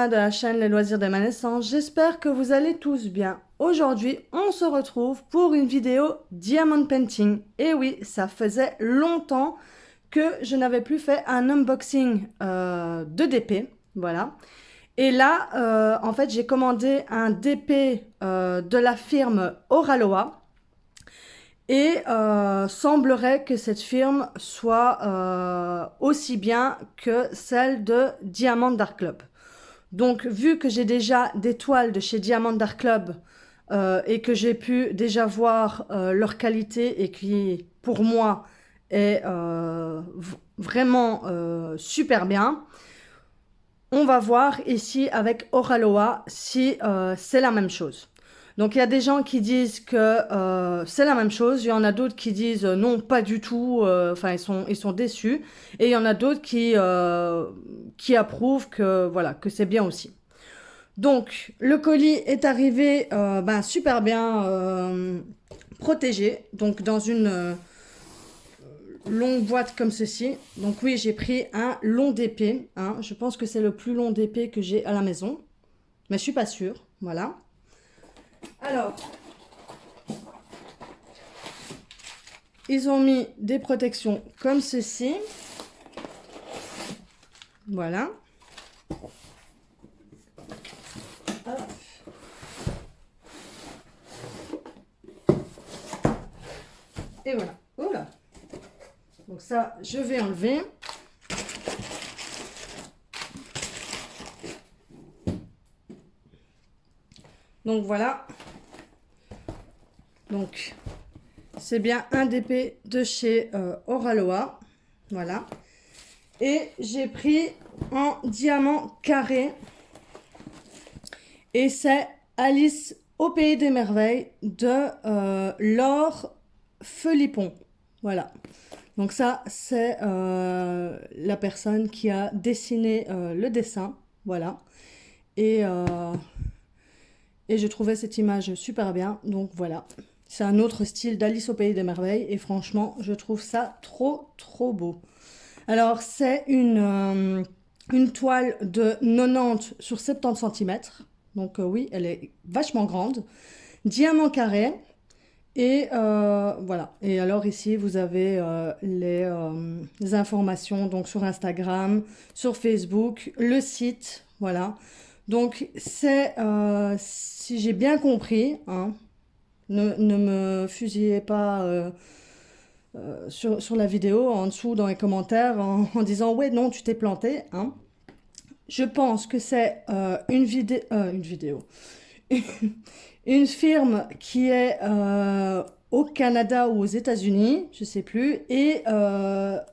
sein de la chaîne Les Loisirs de ma naissance, j'espère que vous allez tous bien. Aujourd'hui, on se retrouve pour une vidéo Diamond Painting. Et oui, ça faisait longtemps que je n'avais plus fait un unboxing de DP, voilà. Et là, en fait, j'ai commandé un DP de la firme Oraloa. Et semblerait que cette firme soit aussi bien que celle de Diamond Dark Club. Donc, vu que j'ai déjà des toiles de chez Diamond Dark Club et que j'ai pu déjà voir leur qualité et qui, pour moi, est vraiment super bien, on va voir ici avec Oraloa si c'est la même chose. Donc il y a des gens qui disent que c'est la même chose, il y en a d'autres qui disent non, pas du tout, enfin ils sont déçus, et il y en a d'autres qui approuvent que voilà, que c'est bien aussi. Donc le colis est arrivé super bien protégé, donc dans une longue boîte comme ceci. Donc oui, j'ai pris un long d'épée, hein. Je pense que c'est le plus long d'épée que j'ai à la maison, mais je suis pas sûre, voilà. Alors, ils ont mis des protections comme ceci. Voilà. Hop. Et voilà. Oula. Donc ça, je vais enlever. Donc voilà. Donc, c'est bien un DP de chez Oraloa. Voilà. Et j'ai pris en diamant carré. Et c'est Alice au pays des merveilles de Laure Felipon. Voilà. Donc ça, c'est la personne qui a dessiné le dessin. Voilà. Et je trouvais cette image super bien. Donc voilà. C'est un autre style d'Alice au pays des merveilles. Et franchement, je trouve ça trop, trop beau. Alors, c'est une toile de 90 sur 70 cm. Donc oui, elle est vachement grande. Diamant carré. Et voilà. Et alors ici, vous avez les informations donc sur Instagram, sur Facebook, le site. Voilà. Donc c'est, si j'ai bien compris, hein, ne me fusillez pas sur la vidéo, en dessous dans les commentaires, en disant ouais non tu t'es planté, hein. Je pense que c'est une vidéo, une firme qui est au Canada ou aux États-Unis, je sais plus, et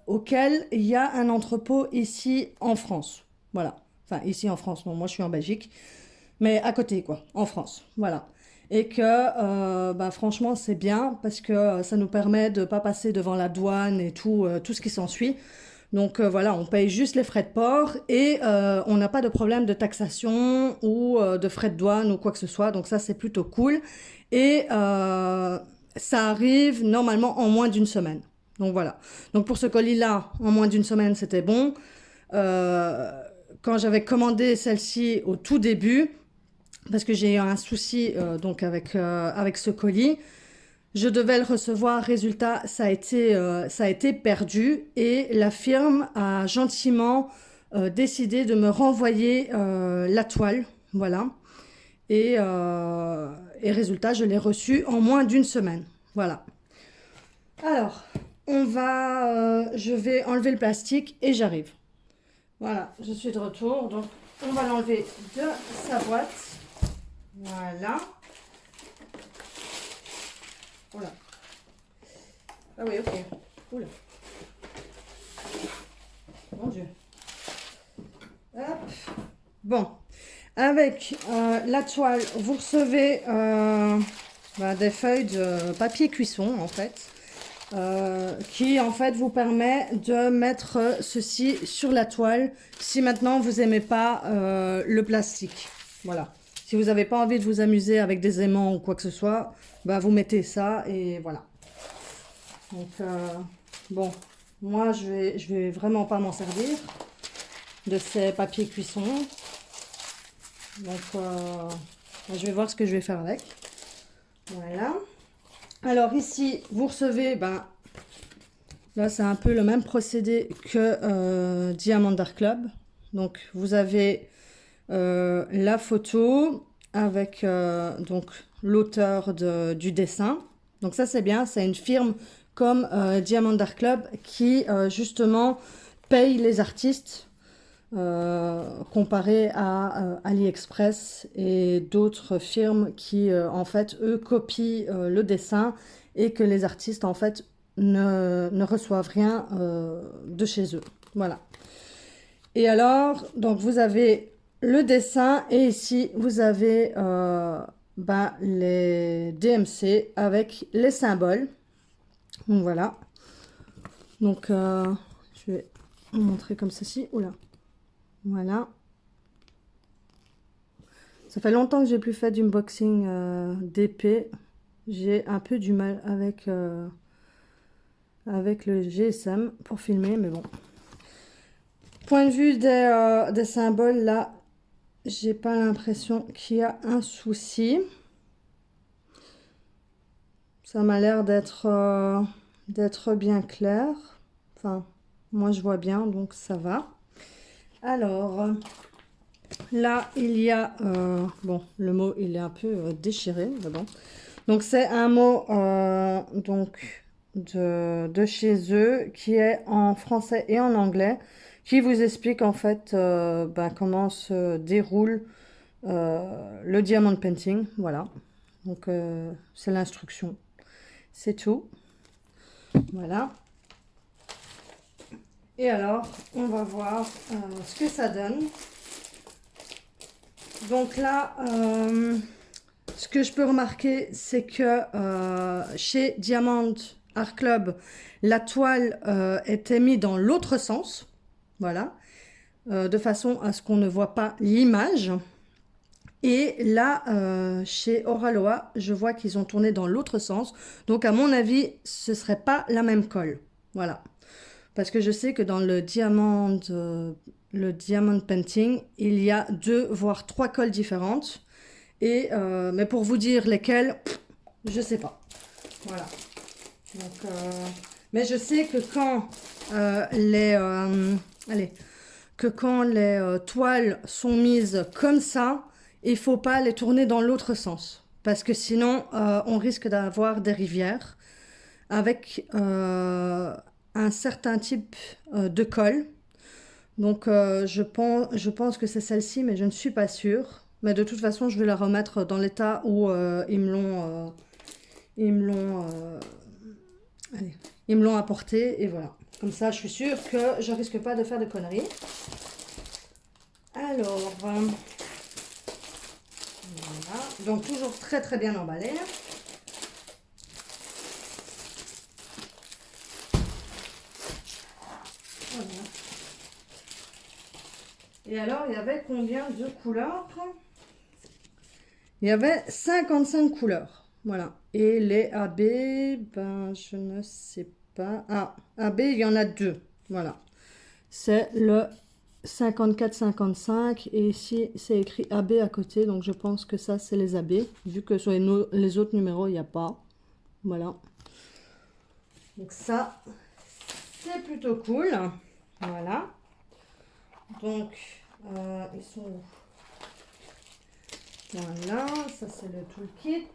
auquel il y a un entrepôt ici en France. Voilà. Enfin, ici en France, non, moi je suis en Belgique, mais à côté, quoi, en France. Voilà. Et que franchement, c'est bien parce que ça nous permet de ne pas passer devant la douane et tout ce qui s'ensuit. Donc voilà, on paye juste les frais de port et on n'a pas de problème de taxation ou de frais de douane ou quoi que ce soit. Donc ça, c'est plutôt cool. Et ça arrive normalement en moins d'une semaine. Donc voilà. Donc pour ce colis-là, en moins d'une semaine, c'était bon. Quand j'avais commandé celle-ci au tout début, parce que j'ai eu un souci donc avec ce colis, je devais le recevoir, résultat, ça a été perdu et la firme a gentiment décidé de me renvoyer la toile, voilà. Et résultat, je l'ai reçu en moins d'une semaine, voilà. Alors, je vais enlever le plastique et j'arrive. Voilà, je suis de retour, donc on va l'enlever de sa boîte, voilà. Oula. Ah oui, ok. Oula. Mon Dieu. Hop. Bon. Avec la toile, vous recevez des feuilles de papier cuisson, en fait, qui, en fait, vous permet de mettre ceci sur la toile si maintenant vous n'aimez pas le plastique. Voilà. Si vous n'avez pas envie de vous amuser avec des aimants ou quoi que ce soit, vous mettez ça et voilà. Donc, bon, moi, je vais vraiment pas m'en servir de ces papiers cuisson. Donc, je vais voir ce que je vais faire avec. Voilà. Alors ici, vous recevez, ben, là c'est un peu le même procédé que Diamant Dark Club. Donc vous avez la photo avec donc l'auteur du dessin. Donc ça c'est bien, c'est une firme comme Diamond Art Club qui justement paye les artistes comparé à AliExpress et d'autres firmes qui en fait eux copient le dessin et que les artistes en fait ne reçoivent rien de chez eux. Voilà. Et alors, donc vous avez le dessin et ici vous avez ben, les DMC avec les symboles. Donc voilà. Donc je vais vous montrer comme ceci. Oula. Voilà. Ça fait longtemps que j'ai plus fait d'unboxing d'épée. J'ai un peu du mal avec le GSM pour filmer, mais bon. Point de vue des symboles, là, j'ai pas l'impression qu'il y a un souci. Ça m'a l'air d'être bien clair. Enfin, moi je vois bien, donc ça va. Alors, là, il y a... bon, le mot, il est un peu déchiré, mais bon. Donc, c'est un mot donc, de chez eux qui est en français et en anglais, qui vous explique en fait ben, comment se déroule le diamond painting. Voilà. Donc, c'est l'instruction. C'est tout. Voilà. Et alors, on va voir ce que ça donne. Donc là, ce que je peux remarquer, c'est que chez Diamond Art Club, la toile était mise dans l'autre sens. Voilà. De façon à ce qu'on ne voit pas l'image. Et là, chez Oraloa, je vois qu'ils ont tourné dans l'autre sens. Donc, à mon avis, ce ne serait pas la même colle. Voilà. Parce que je sais que dans le diamond painting, il y a 2 voire 3 colles différentes. Et, mais pour vous dire lesquelles, je ne sais pas. Voilà. Donc, mais je sais que quand les toiles sont mises comme ça, il ne faut pas les tourner dans l'autre sens. Parce que sinon, on risque d'avoir des rivières avec un certain type de colle. Donc, je pense que c'est celle-ci, mais je ne suis pas sûre. Mais de toute façon, je vais la remettre dans l'état où allez, ils me l'ont apporté. Et voilà. Comme ça, je suis sûre que je risque pas de faire de conneries. Alors, voilà. Donc, toujours très très bien emballé. Voilà. Et alors, il y avait combien de couleurs? Il y avait 55 couleurs. Voilà. Et les AB, ben, je ne sais pas. Ah, AB, il y en a 2. Voilà. C'est le 54-55. Et ici, c'est écrit AB à côté. Donc, je pense que ça, c'est les AB. Vu que sur les autres numéros, il n'y a pas. Voilà. Donc, ça, c'est plutôt cool. Voilà. Donc, ils sont où? Voilà, ça c'est le toolkit.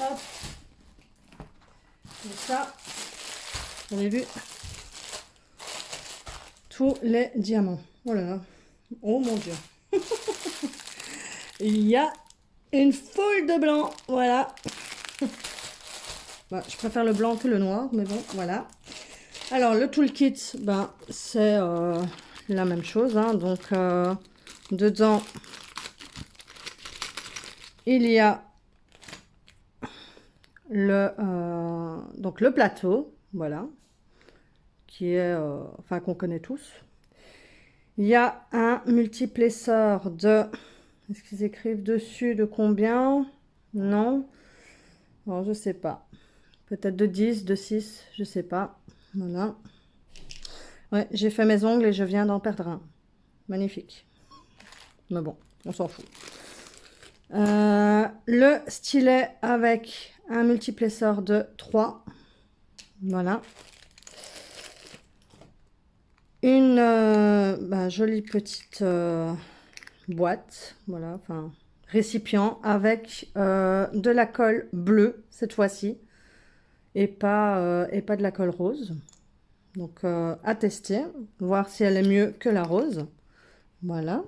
Hop. Et ça, vous avez vu tous les diamants. Oh là là. Oh mon Dieu. Il y a une foule de blanc. Voilà. Bah, je préfère le blanc que le noir, mais bon, voilà. Alors, le toolkit, ben, c'est la même chose. Hein. Donc, dedans, il y a donc le plateau, voilà, qui est, enfin, qu'on connaît tous. Il y a un multiplesseur de, est-ce qu'ils écrivent dessus de combien? Non. Alors, je sais pas. Peut-être de 10, de 6, je sais pas. Voilà. Ouais, j'ai fait mes ongles et je viens d'en perdre un. Magnifique. Mais bon, on s'en fout. Le stylet avec un multiplesseur de 3. Voilà. Une jolie petite boîte. Voilà, enfin, récipient avec de la colle bleue cette fois-ci. Et pas de la colle rose. Donc, à tester. Voir si elle est mieux que la rose. Voilà.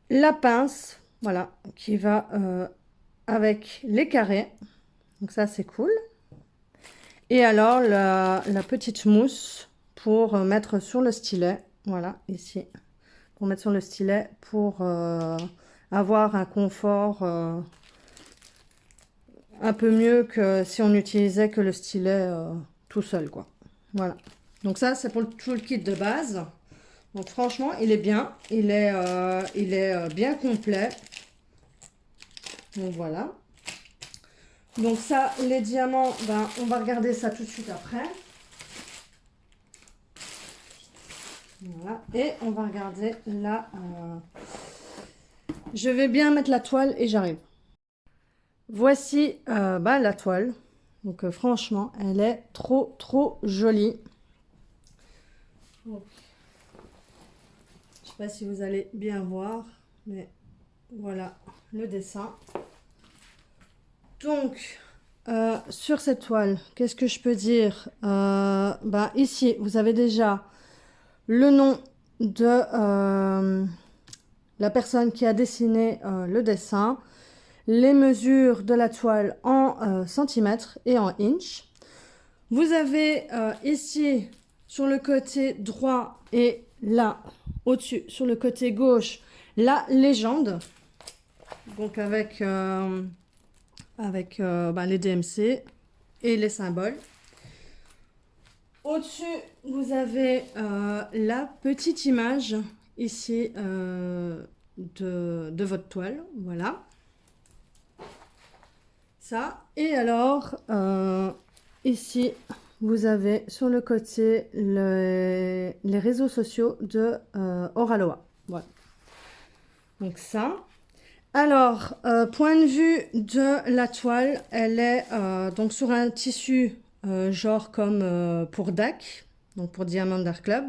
La pince, voilà, qui va avec les carrés. Donc ça, c'est cool. Et alors, la petite mousse pour mettre sur le stylet. Voilà, ici. Pour mettre sur le stylet pour avoir un confort un peu mieux que si on utilisait que le stylet tout seul, quoi. Voilà. Donc ça, c'est pour tout le kit de base. Donc franchement, il est bien. Il est bien complet. Donc voilà. Donc ça, les diamants, ben, on va regarder ça tout de suite après. Voilà. Et on va regarder là. Je vais bien mettre la toile et j'arrive. Voici la toile. Donc franchement, elle est trop, trop jolie. Donc, je ne sais pas si vous allez bien voir, mais voilà le dessin. Donc, sur cette toile, qu'est-ce que je peux dire? Ici, vous avez déjà le nom de la personne qui a dessiné le dessin, les mesures de la toile en centimètres et en inch. Vous avez ici, sur le côté droit et là, au-dessus, sur le côté gauche, la légende. Donc avec les DMC et les symboles. Au-dessus, vous avez la petite image ici de votre toile. Voilà. Ça. Et alors, ici, vous avez sur le côté les réseaux sociaux de Oraloa. Voilà. Donc ça. Alors, point de vue de la toile, elle est donc sur un tissu genre comme pour DAC, donc pour Diamond Art Club,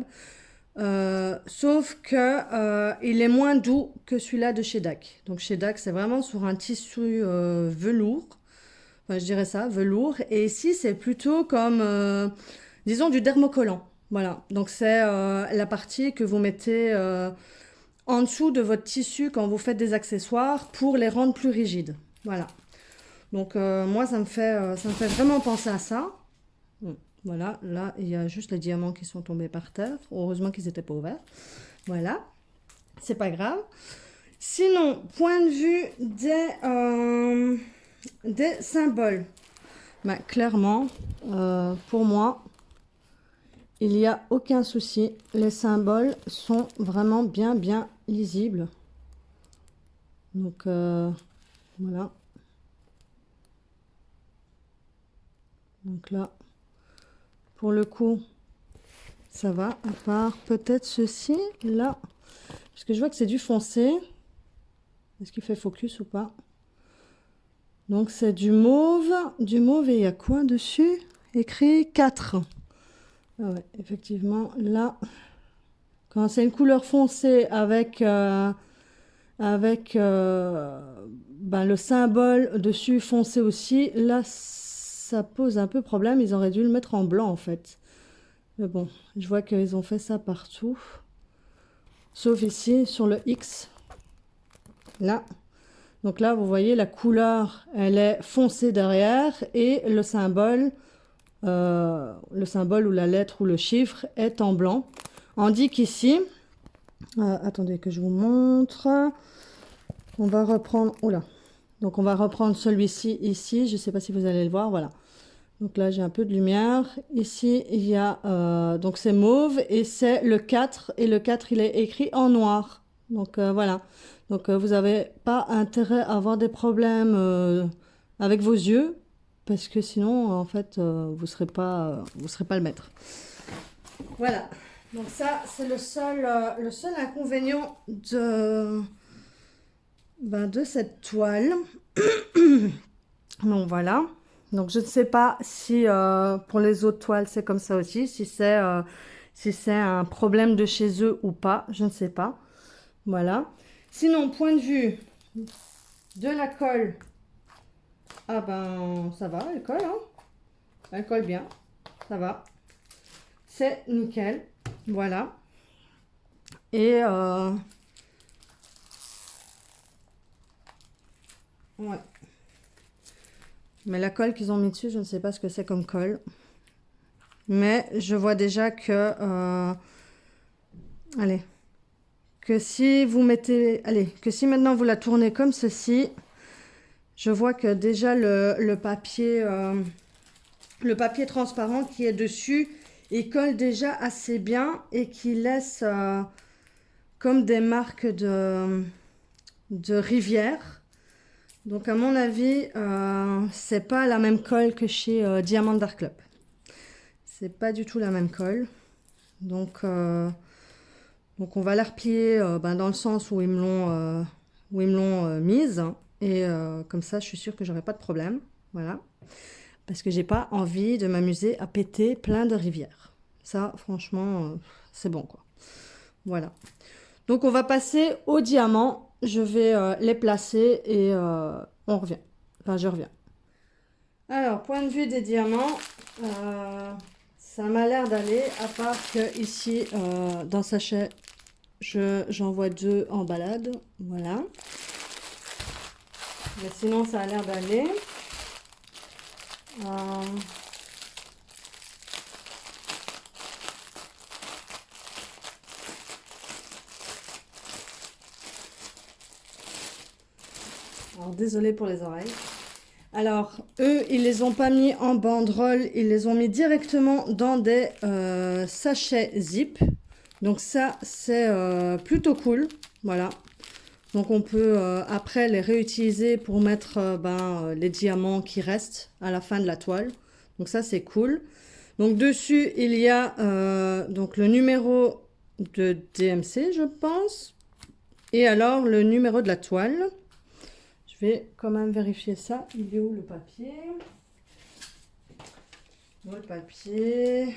sauf que il est moins doux que celui-là de chez DAC. Donc chez DAC, c'est vraiment sur un tissu velours, enfin je dirais ça, velours, et ici c'est plutôt comme, disons, du dermocollant. Voilà, donc c'est la partie que vous mettez en dessous de votre tissu quand vous faites des accessoires pour les rendre plus rigides. Voilà. Donc moi, ça me fait vraiment penser à ça. Bon, voilà, là, il y a juste les diamants qui sont tombés par terre. Heureusement qu'ils n'étaient pas ouverts. Voilà, c'est pas grave. Sinon, point de vue des symboles. Clairement, pour moi, il n'y a aucun souci. Les symboles sont vraiment bien, bien lisibles. Donc, voilà. Donc là, pour le coup, ça va, à part peut-être ceci, là. Parce que je vois que c'est du foncé. Est-ce qu'il fait focus ou pas? Donc c'est du mauve et il y a quoi dessus? Écrit 4. Ah ouais, effectivement, là, quand c'est une couleur foncée avec, le symbole dessus foncé aussi, là, ça pose un peu problème. Ils auraient dû le mettre en blanc, en fait. Mais bon, je vois qu'ils ont fait ça partout. Sauf ici, sur le X. Là. Donc là, vous voyez, la couleur, elle est foncée derrière. Et le symbole ou la lettre ou le chiffre est en blanc. On dit qu'ici, attendez que je vous montre. On va reprendre, oula. Donc on va reprendre celui-ci ici. Je ne sais pas si vous allez le voir, voilà. Donc là, j'ai un peu de lumière. Ici, il y a, donc c'est mauve et c'est le 4. Et le 4, il est écrit en noir. Donc voilà. Donc vous n'avez pas intérêt à avoir des problèmes avec vos yeux. parce que sinon, en fait, vous serez pas le maître. Voilà. Donc ça, c'est le seul inconvénient de cette toile. Donc voilà. Donc je ne sais pas si pour les autres toiles c'est comme ça aussi, si c'est un problème de chez eux ou pas, je ne sais pas. Voilà. Sinon, point de vue de la colle, ah ben ça va, elle colle, hein. Elle colle bien, ça va. C'est nickel. Voilà. Et ouais. Mais la colle qu'ils ont mis dessus, je ne sais pas ce que c'est comme colle. Mais je vois déjà que... allez. Que si vous mettez... Allez, que si maintenant vous la tournez comme ceci, je vois que déjà le papier transparent qui est dessus, il colle déjà assez bien et qui laisse comme des marques de rivière. Donc à mon avis, c'est pas la même colle que chez Diamant Dark Club. C'est pas du tout la même colle. Donc on va la replier dans le sens où ils me l'ont mise. Et comme ça, je suis sûre que j'aurai pas de problème. Voilà. Parce que j'ai pas envie de m'amuser à péter plein de rivières. Ça, franchement, c'est bon, quoi. Voilà. Donc on va passer au diamant. Je vais les placer et on revient. Enfin, je reviens. Alors, point de vue des diamants, ça m'a l'air d'aller, à part que ici, dans le sachet, j'en vois 2 en balade. Voilà. Mais sinon, ça a l'air d'aller. Alors, désolée pour les oreilles. Alors, eux, ils les ont pas mis en banderole, ils les ont mis directement dans des sachets zip. Donc ça, c'est plutôt cool. Voilà. Donc on peut après les réutiliser pour mettre les diamants qui restent à la fin de la toile. Donc ça, c'est cool. Donc dessus, il y a donc le numéro de DMC, je pense. Et alors, le numéro de la toile. Je vais quand même vérifier ça. Il est où le papier? Le papier.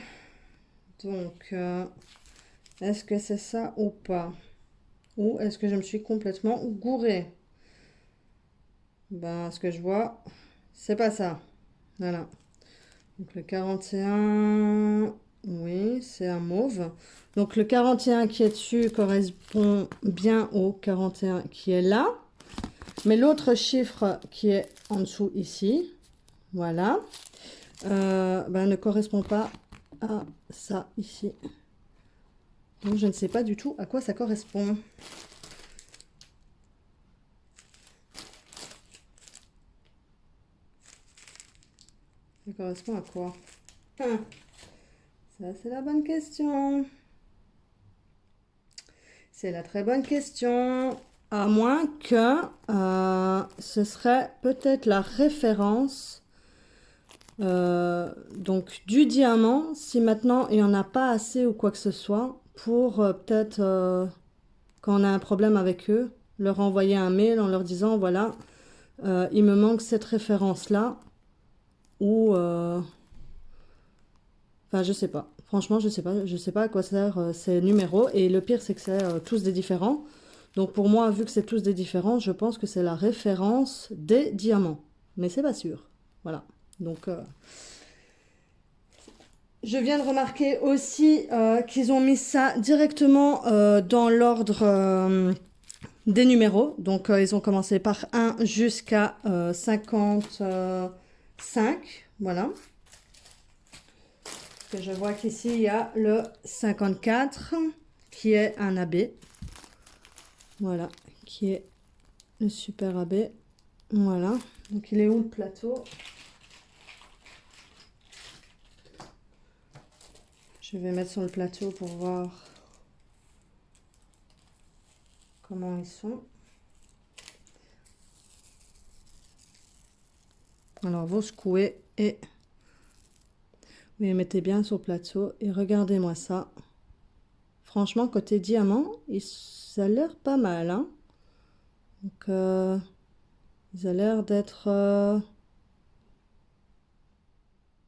Donc, est-ce que c'est ça ou pas? Ou est-ce que je me suis complètement gourée? Ben, ce que je vois, c'est pas ça. Voilà. Donc, le 41, oui, c'est un mauve. Donc, le 41 qui est dessus correspond bien au 41 qui est là. Mais l'autre chiffre qui est en dessous ici, voilà, ne correspond pas à ça ici. Donc je ne sais pas du tout à quoi ça correspond. Ça correspond à quoi? Ça c'est la bonne question. C'est la très bonne question. À moins que ce serait peut-être la référence donc du diamant, si maintenant il n'y en a pas assez ou quoi que ce soit, pour peut-être quand on a un problème avec eux, leur envoyer un mail en leur disant voilà, il me manque cette référence-là, ou enfin je sais pas. Franchement, je sais pas à quoi servent ces numéros. Et le pire, c'est que c'est tous des différents. Donc pour moi, vu que c'est tous des différents, je pense que c'est la référence des diamants. Mais c'est pas sûr. Voilà. Donc je viens de remarquer aussi qu'ils ont mis ça directement dans l'ordre des numéros. Donc ils ont commencé par 1 jusqu'à 55. Voilà. Que je vois qu'ici, il y a le 54 qui est un AB. Voilà, qui est le super AB. Voilà, donc il est où le plateau? Je vais mettre sur le plateau pour voir comment ils sont. Alors, vous secouez Et vous les mettez bien sur le plateau. Et regardez-moi ça. Franchement, côté diamant, ça a l'air pas mal, hein. Donc, ils ont l'air d'être...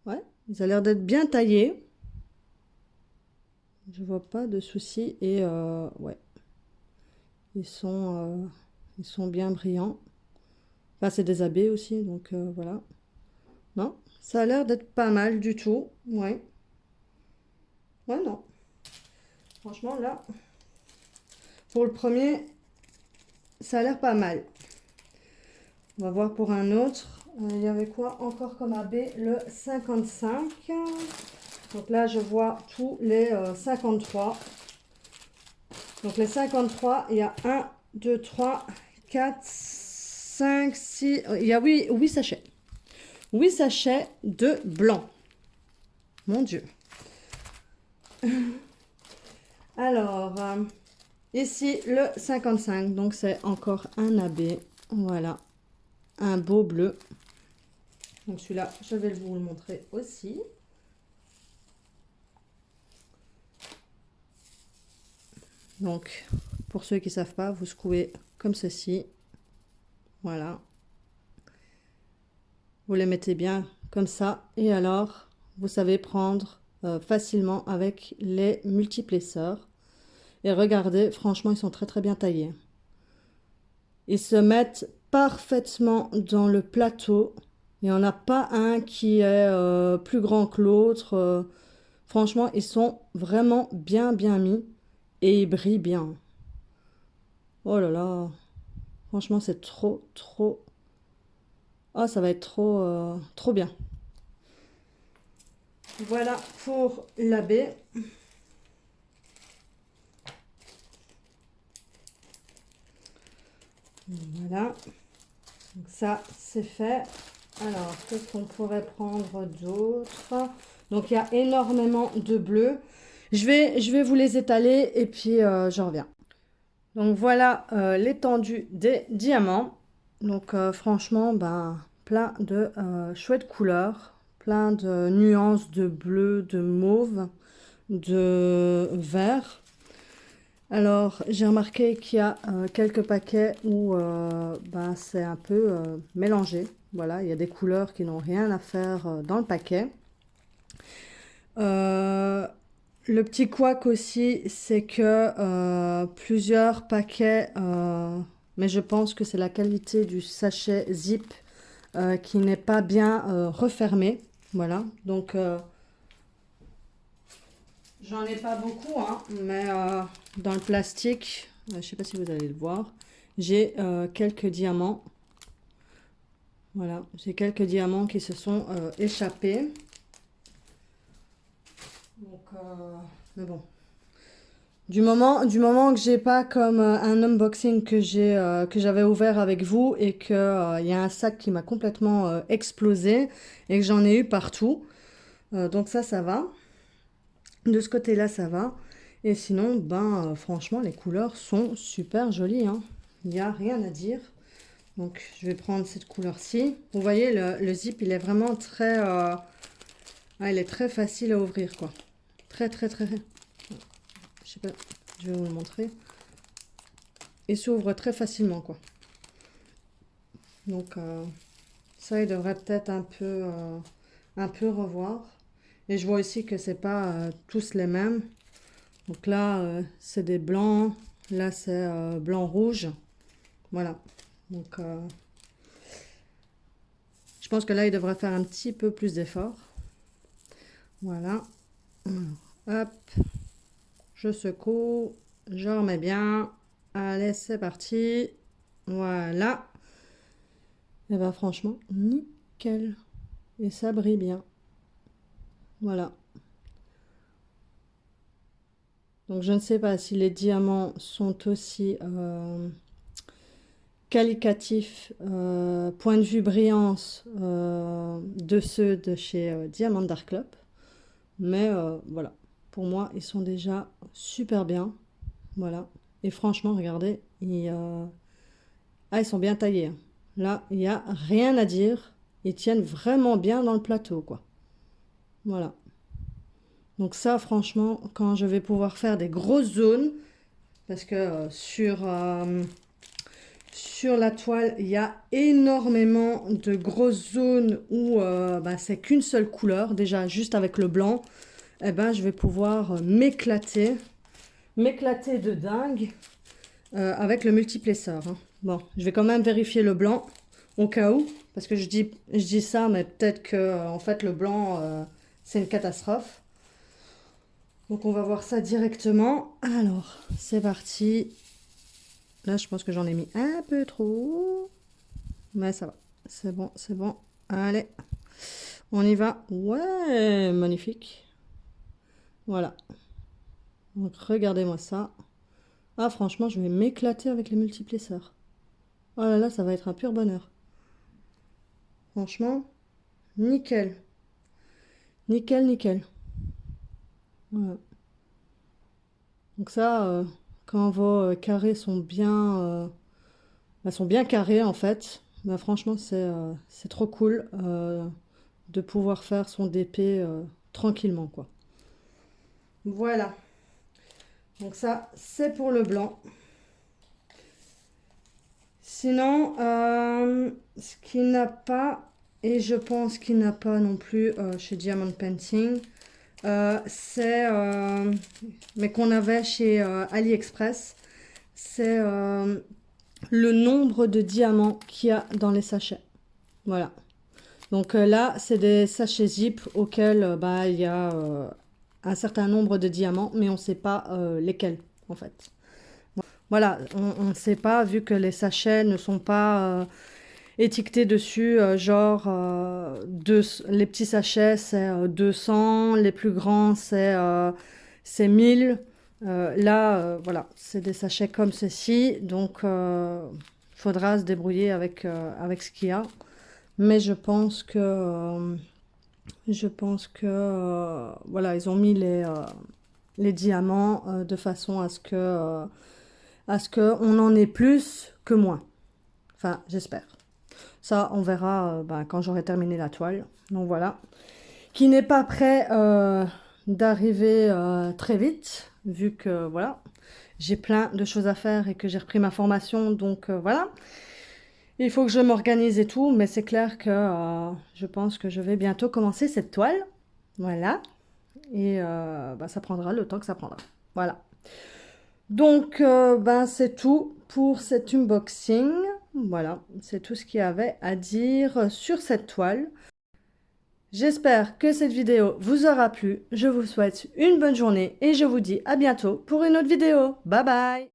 ouais, ils ont l'air d'être bien taillés. Je vois pas de soucis. Et ouais, ils sont bien brillants. Enfin, c'est des abeilles aussi, donc voilà. Non, ça a l'air d'être pas mal du tout. Ouais. Ouais, non. Franchement, là, pour le premier, ça a l'air pas mal. On va voir pour un autre. Il y avait quoi encore comme abeille? Le 55. Donc là, je vois tous les 53. Donc les 53, il y a 1, 2, 3, 4, 5, 6... Il y a 8 sachets. 8 sachets de blanc. Mon Dieu. Alors, ici, le 55. Donc, c'est encore un abbé. Voilà. Un beau bleu. Donc, celui-là, je vais vous le montrer aussi. Donc, pour ceux qui ne savent pas, vous secouez comme ceci. Voilà. Vous les mettez bien comme ça. Et alors, vous savez prendre facilement avec les multiplesseurs. Et regardez, franchement, ils sont très très bien taillés. Ils se mettent parfaitement dans le plateau. Il n'y en a pas un qui est plus grand que l'autre. Franchement, ils sont vraiment bien bien mis. Et ils brillent bien. Oh là là. Franchement, c'est trop trop... Oh, ça va être trop bien. Voilà pour l'abbé. Voilà. Donc ça, c'est fait. Alors, qu'est-ce qu'on pourrait prendre d'autre? Donc, il y a énormément de bleus. Je vais vous les étaler et puis je reviens. Donc, voilà l'étendue des diamants. Donc, franchement, ben, plein de chouettes couleurs. Plein de nuances de bleu, de mauve, de vert. Alors, j'ai remarqué qu'il y a quelques paquets où ben, c'est un peu mélangé. Voilà, il y a des couleurs qui n'ont rien à faire dans le paquet. Le petit couac aussi, c'est que plusieurs paquets, mais je pense que c'est la qualité du sachet zip qui n'est pas bien refermé. Voilà, donc j'en ai pas beaucoup, hein, mais dans le plastique, je ne sais pas si vous allez le voir, j'ai quelques diamants. Voilà, j'ai quelques diamants qui se sont échappés. Donc, mais bon. Du moment que j'ai pas comme un unboxing que j'avais ouvert avec vous et que il y a un sac qui m'a complètement explosé et que j'en ai eu partout. Donc ça va. De ce côté-là, ça va. Et sinon, ben, franchement, les couleurs sont super jolies, hein. Il n'y a rien à dire. Donc, je vais prendre cette couleur-ci. Vous voyez, le zip, il est vraiment très... il est très facile à ouvrir, quoi. Très, très, très... Je sais pas, je vais vous le montrer. Il s'ouvre très facilement, quoi. Donc, ça, il devrait peut-être un peu revoir. Et je vois aussi que c'est pas tous les mêmes. Donc là, c'est des blancs. Là, c'est blanc-rouge. Voilà. Donc, je pense que là, il devrait faire un petit peu plus d'effort. Voilà. Hop. Je secoue. Je remets bien. Allez, c'est parti. Voilà. Et bien, franchement, nickel. Et ça brille bien. Voilà. Donc, je ne sais pas si les diamants sont aussi qualitatifs, point de vue brillance, de ceux de chez Diamant Dark Club. Mais voilà, pour moi, ils sont déjà super bien. Voilà. Et franchement, regardez, ils sont bien taillés. Là, il n'y a rien à dire. ils tiennent vraiment bien dans le plateau, quoi. Voilà. Donc ça, franchement, quand je vais pouvoir faire des grosses zones, parce que sur la toile, il y a énormément de grosses zones où bah, c'est qu'une seule couleur. Déjà, juste avec le blanc, eh ben, je vais pouvoir m'éclater de dingue avec le multiplesseur. Hein. Bon, je vais quand même vérifier le blanc au cas où, parce que je dis ça, mais peut-être que en fait le blanc c'est une catastrophe. Donc on va voir ça directement. Alors, c'est parti. Là, je pense que j'en ai mis un peu trop. Mais ça va. C'est bon, c'est bon. Allez, on y va. Ouais, magnifique. Voilà. Donc regardez-moi ça. Ah, franchement, je vais m'éclater avec les multiplesseurs. Oh là là, ça va être un pur bonheur. Franchement, nickel. Nickel, nickel. Voilà. Donc ça, quand vos carrés sont bien carrés en fait, bah, franchement c'est trop cool de pouvoir faire son DP tranquillement quoi. Voilà. Donc ça c'est pour le blanc. Sinon, ce qu'il n'a pas, et je pense qu'il n'a pas non plus chez Diamond Painting, mais qu'on avait chez AliExpress, c'est le nombre de diamants qu'il y a dans les sachets. Voilà. Donc là, c'est des sachets zip auxquels bah, il y a un certain nombre de diamants, mais on ne sait pas lesquels en fait. Voilà, on ne sait pas vu que les sachets ne sont pas étiquetés dessus, les petits sachets c'est 200, les plus grands c'est 1000. Là, voilà, c'est des sachets comme ceci, donc il faudra se débrouiller avec ce qu'il y a. Mais voilà, ils ont mis les diamants de façon à ce qu'on en ait plus que moins. Enfin, j'espère. Ça, on verra bah, quand j'aurai terminé la toile. Donc voilà. Qui n'est pas prêt d'arriver très vite, vu que voilà, j'ai plein de choses à faire et que j'ai repris ma formation. Donc voilà. Il faut que je m'organise et tout, mais c'est clair que je pense que je vais bientôt commencer cette toile. Voilà. Et bah, ça prendra le temps que ça prendra. Voilà. Donc, ben, c'est tout pour cet unboxing. Voilà, c'est tout ce qu'il y avait à dire sur cette toile. J'espère que cette vidéo vous aura plu. Je vous souhaite une bonne journée et je vous dis à bientôt pour une autre vidéo. Bye bye!